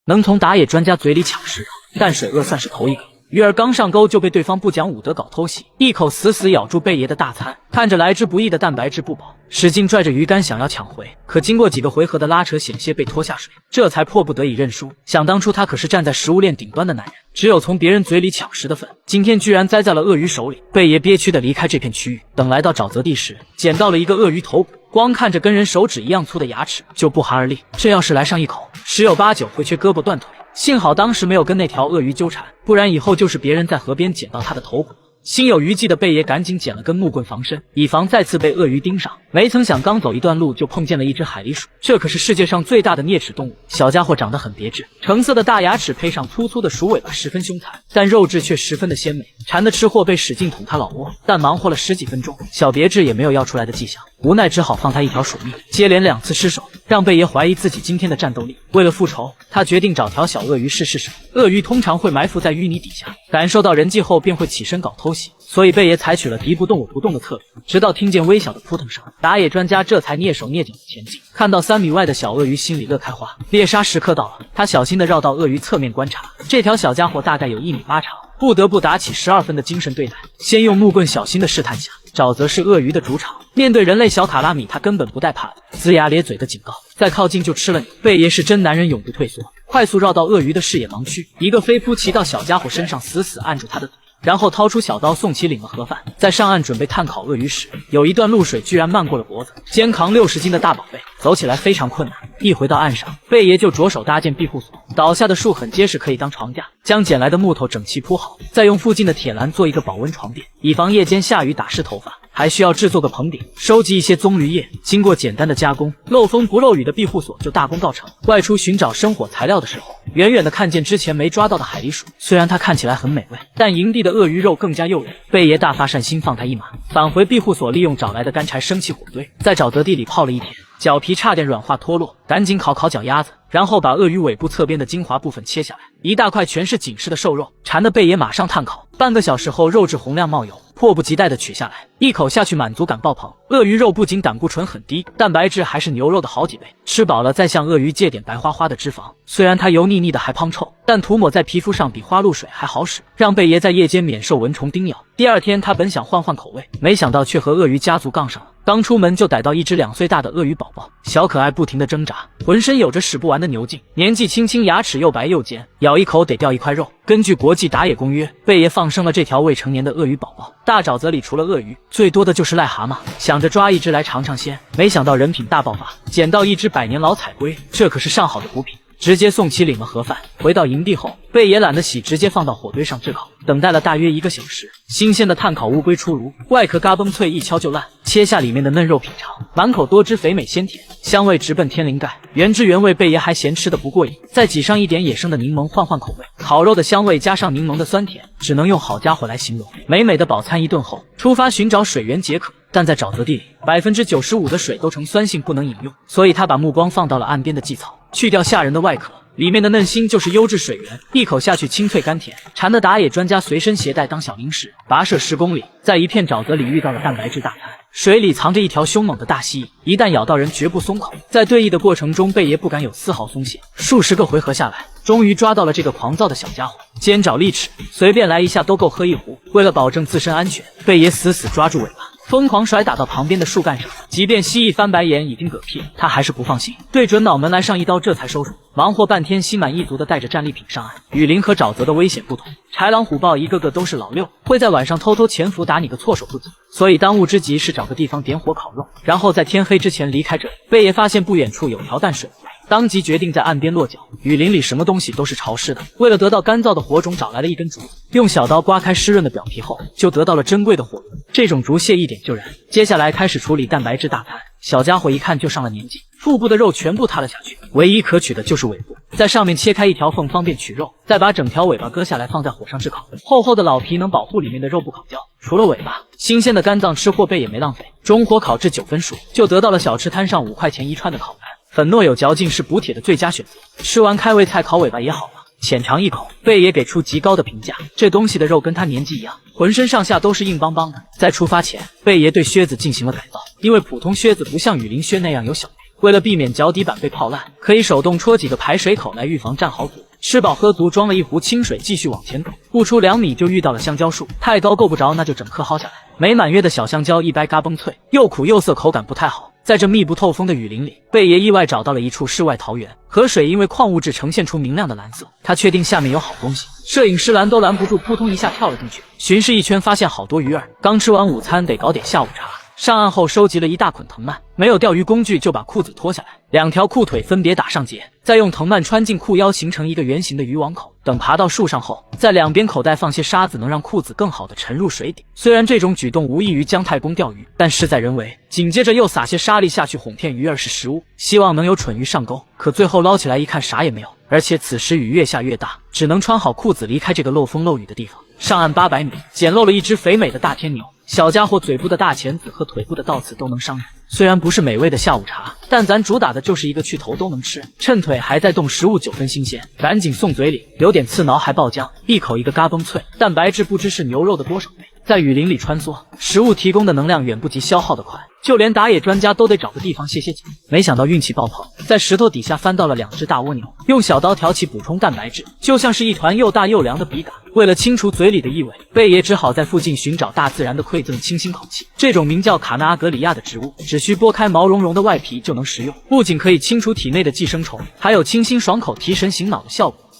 能从打野专家嘴里抢食肉，但水鳄算是头一个。鱼儿刚上钩就被对方不讲武德搞偷袭，一口死死咬住贝爷的大餐，看着来之不易的蛋白质不保，使劲拽着鱼竿想要抢回，可经过几个回合的拉扯，险些被拖下水，这才迫不得已认输。想当初他可是站在食物链顶端的男人，只有从别人嘴里抢食的份，今天居然栽在了鳄鱼手里。贝爷憋屈的离开这片区域，等来到沼泽地时，捡到了一个鳄鱼头骨，光看着跟人手指一样粗的牙齿就不寒而栗，这要是来上一口，十有八九会缺胳膊断腿。幸好当时没有跟那条鳄鱼纠缠，不然以后就是别人在河边捡到他的头骨。心有余悸的贝爷赶紧捡了根木棍防身，以防再次被鳄鱼盯上。没曾想刚走一段路就碰见了一只海狸鼠，这可是世界上最大的啮齿动物。小家伙长得很别致，橙色的大牙齿配上粗粗的鼠尾巴，十分凶残，但肉质却十分的鲜美。馋的吃货被使劲捅他老窝，但忙活了十几分钟，小别致也没有要出来的迹象，无奈只好放他一条鼠命。接连2次失手，让贝爷怀疑自己今天的战斗力。为了复仇，他决定找条小鳄鱼试手。鳄鱼通常会埋伏在淤泥底下，感受到人迹后便会起身搞偷袭，所以贝爷采取了敌不动我不动的策略。直到听见微小的扑腾声，打野专家这才蹑手蹑脚的前进。看到3米外的小鳄鱼，心里乐开花，猎杀时刻到了。他小心地绕到鳄鱼侧面观察，这条小家伙大概有1米8长，不得不打起12分的精神对待。先用木棍小心地试探下，沼泽是鳄鱼的主场，面对人类小卡拉米，他根本不带怕的，龇牙咧嘴的警告：再靠近就吃了你。贝爷是真男人，永不退缩，快速绕到鳄鱼的视野盲区，一个飞扑骑到小家伙身上，死死按住他的嘴，然后掏出小刀送其领了盒饭。在上岸准备炭烤鳄鱼时，有一段露水居然漫过了脖子，肩扛60斤的大宝贝走起来非常困难。一回到岸上，贝爷就着手搭建庇护所，倒下的树很结实，可以当床架，将捡来的木头整齐铺好，再用附近的铁栏做一个保温床垫，以防夜间下雨打湿头发。还需要制作个棚顶，收集一些棕榈叶，经过简单的加工，漏风不漏雨的庇护所就大功告成。外出寻找生火材料的时候，远远的看见之前没抓到的海狸鼠，虽然它看起来很美味，但营地的鳄鱼肉更加诱人。贝爷大发善心，放他一马，返回庇护所，利用找来的干柴升起火堆，在沼泽地里泡了一天，脚皮差点软化脱落，赶紧烤脚丫子，然后把鳄鱼尾部侧边的精华部分切下来，一大块全是紧实的瘦肉，馋的贝爷马上炭烤。半个小时后，肉质红亮冒油，迫不及待地取下来，一口下去满足感爆棚。鳄鱼肉不仅胆固醇很低，蛋白质还是牛肉的好几倍。吃饱了再向鳄鱼借点白花花的脂肪，虽然它油腻腻的还胖臭，但涂抹在皮肤上比花露水还好使，让贝爷在夜间免受蚊虫叮咬。第二天他本想换口味，没想到却和鳄鱼家族杠上了。刚出门就逮到一只2岁大的鳄鱼宝宝，小可爱不停地挣扎，浑身有着使不完的牛劲，年纪轻轻牙齿又白又尖，咬一口得掉一块肉。根据国际打野公约，贝爷放生了这条未成年的鳄鱼宝宝。大沼泽里除了鳄鱼，最多的就是癞蛤蟆，想着抓一只来尝尝鲜，没想到人品大爆发，捡到一只100年老彩龟，这可是上好的补品，直接送其领了盒饭。回到营地后，贝爷懒得洗，直接放到火堆上炙烤。等待了大约1个小时，新鲜的炭烤乌龟出炉，外壳嘎嘣脆，一敲就烂。切下里面的嫩肉品尝，满口多汁，肥美鲜甜，香味直奔天灵盖，原汁原味。贝爷还嫌吃的不过瘾，再挤上一点野生的柠檬换口味。烤肉的香味加上柠檬的酸甜，只能用好家伙来形容。美美的饱餐一顿后，出发寻找水源解渴。但在沼泽地里，95%的水都呈酸性，不能饮用，所以他把目光放到了岸边的荠草，去掉吓人的外壳，里面的嫩心就是优质水源，一口下去清脆甘甜。馋的打野专家随身携带当小零食，跋涉10公里，在一片沼泽里遇到了蛋白质大餐。水里藏着一条凶猛的大蜥蜴，一旦咬到人绝不松口。在对弈的过程中，贝爷不敢有丝毫松懈，数十个回合下来，终于抓到了这个狂躁的小家伙。尖爪利齿，随便来一下都够喝一壶。为了保证自身安全，贝爷死死抓住尾巴，疯狂甩打到旁边的树干上，即便蜥蜴翻白眼已经嗝屁，他还是不放心，对准脑门来上一刀，这才收手。忙活半天，心满意足的带着战利品上岸。雨林和沼泽的危险不同，豺狼虎豹一个个都是老六，会在晚上偷偷潜伏，打你个措手不及。所以当务之急是找个地方点火烤肉，然后在天黑之前离开这里。贝爷发现不远处有条淡水湖，当即决定在岸边落脚。雨林里什么东西都是潮湿的，为了得到干燥的火种，找来了一根竹子，用小刀刮开湿润的表皮后，就得到了珍贵的火轮。这种竹屑一点就燃。接下来开始处理蛋白质大餐。小家伙一看就上了年纪，腹部的肉全部塌了下去，唯一可取的就是尾部，在上面切开一条缝，方便取肉，再把整条尾巴割下来放在火上炙烤。厚厚的老皮能保护里面的肉不烤焦。除了尾巴，新鲜的肝脏吃货贝也没浪费，中火烤至9分熟，就得到了小吃摊上5块钱一串的烤肝，粉糯有嚼劲，是补铁的最佳选择。吃完开胃菜，烤尾巴也好了，浅尝一口，贝爷给出极高的评价。这东西的肉跟他年纪一样，浑身上下都是硬邦邦的。在出发前，贝爷对靴子进行了改造，因为普通靴子不像雨林靴那样有小为了避免脚底板被泡烂，可以手动戳几个排水口来预防站好组。吃饱喝足，装了一壶清水，继续往前走。不出2米就遇到了香蕉树，太高够不着，那就整颗薅下来。没满月的小香蕉一掰嘎嘣脆，又苦又涩，口感不太好。在这密不透风的雨林里，贝爷意外找到了一处世外桃源，河水因为矿物质呈现出明亮的蓝色，他确定下面有好东西。摄影师拦都拦不住，扑通一下跳了进去，巡视一圈，发现好多鱼儿。刚吃完午餐，得搞点下午茶。上岸后收集了一大捆藤蔓，没有钓鱼工具，就把裤子脱下来，2条裤腿分别打上结，再用藤蔓穿进裤腰，形成一个圆形的渔网口。等爬到树上后，在2边口袋放些沙子，能让裤子更好的沉入水底。虽然这种举动无异于姜太公钓鱼，但事在人为。紧接着又撒些沙粒下去，哄骗鱼儿是食物，希望能有蠢鱼上钩。可最后捞起来一看，啥也没有。而且此时雨越下越大，只能穿好裤子离开这个漏风漏雨的地方。上岸800米，捡漏了一只肥美的大天牛。小家伙嘴部的大钳子和腿部的倒刺都能伤人，虽然不是美味的下午茶，但咱主打的就是一个去头都能吃，趁腿还在动，食物9分新鲜，赶紧送嘴里，有点刺挠还爆浆，一口一个嘎嘣脆，蛋白质不知是牛肉的多少倍。在雨林里穿梭，食物提供的能量远不及消耗的快，就连打野专家都得找个地方歇歇脚。没想到运气爆棚，在石头底下翻到了2只大蜗牛，用小刀挑起补充蛋白质，就像是一团又大又凉的笔杆。为了清除嘴里的异味，贝爷只好在附近寻找大自然的馈赠，清新口气。这种名叫卡纳阿格里亚的植物，只需剥开毛茸茸的外皮就能食用，不仅可以清除体内的寄生虫，还有清新爽口、提神醒脑的效果。